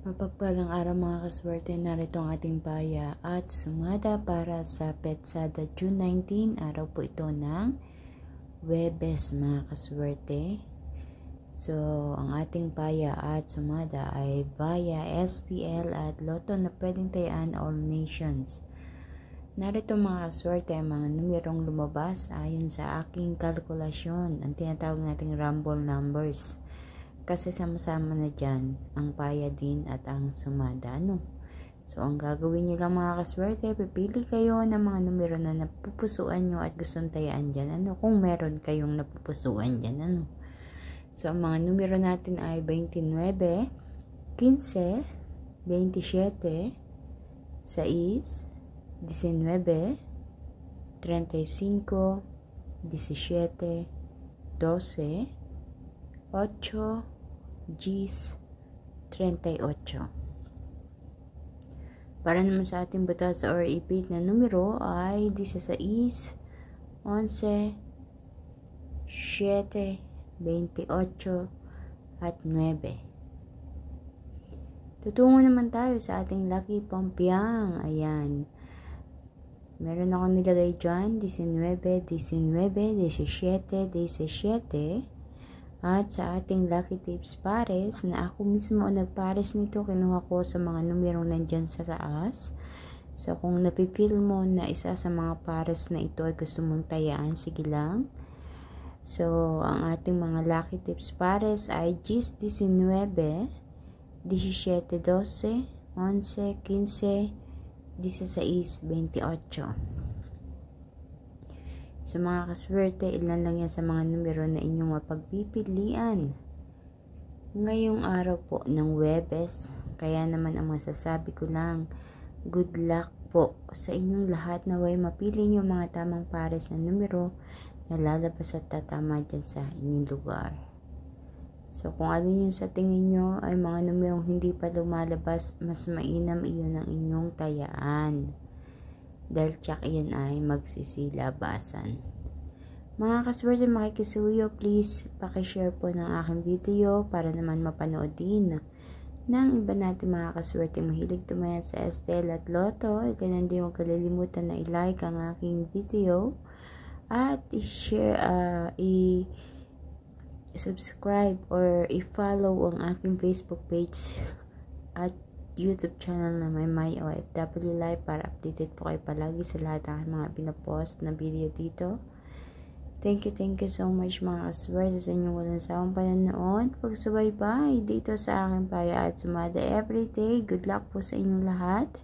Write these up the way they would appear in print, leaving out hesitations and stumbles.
Mapagpalang araw mga kaswerte, narito ang ating paya at sumada para sa Petsada June 19, araw po ito ng Webes mga kaswerte. So, ang ating paya at sumada ay Via, STL at Lotto na pwedeng tayaan all nations. Narito mga kaswerte ang mga numerong lumabas ayon sa aking kalkulasyon, ang tinatawag nating rumble numbers. Kasi sama-sama na dyan ang paya din at ang sumada, no? So, ang gagawin nyo lang mga kaswerte, pipili kayo ng mga numero na napupusuan nyo at gustong tayaan dyan, ano? Kung meron kayong napupusuan dyan, ano? So, ang mga numero natin ay 29, 15, 27, 6, 19, 35, 17, 12, 8, 10, 38. Para naman sa ating butas or ipit na numero ay 16, 11, 7, 28, at 9. Tutungo naman tayo sa ating lucky pampiang. Ayan. Meron ako nilagay dyan, 19, 19, 17, 17. At sa ating lucky tips pares, na ako mismo ang nagpares nito, kinuha ko sa mga numerong nandyan sa taas. So, kung napipil mo na isa sa mga pares na ito ay gusto mong tayaan, sige lang. So, ang ating mga lucky tips pares ay 10, 19, 17, 12, 11, 15, 16, 28. Sa mga kaswerte, ilan lang yan sa mga numero na inyong mapagpipilian. Ngayong araw po ng Webes, kaya naman ang masasabi ko lang, good luck po sa inyong lahat na way mapili nyo mga tamang pares na numero na lalabas at tatama dyan sa inyong lugar. So kung alin yung sa tingin nyo ay mga numerong hindi pa lumalabas, mas mainam iyon ang inyong tayaan. Dahil tsak iyan ay magsisilabasan. Mga kaswerte, makikisuyo, please pakishare po ng aking video para naman mapanood din ng iba natin mga kaswerte mahilig tumaya sa STL at Lotto. Ganun din huwag kalilimutan na i-like ang aking video at i-share, i-subscribe or i-follow ang aking Facebook page at YouTube channel na may OFW Live para updated po kayo palagi sa lahat ng mga pinapost na video dito. Thank you so much mga kaswerte sa inyong walang sawang pananood. Pagsubaybay dito sa aking paya at sumada everyday. Good luck po sa inyong lahat.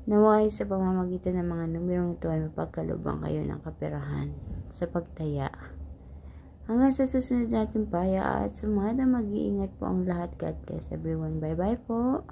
Naway sa pamamagitan ng mga numerong ito ay mapagkalubang kayo ng kaperahan sa pagtaya. Hanggang sa susunod natin paya at sumada, mag-iingat po ang lahat. God bless everyone. Bye-bye po.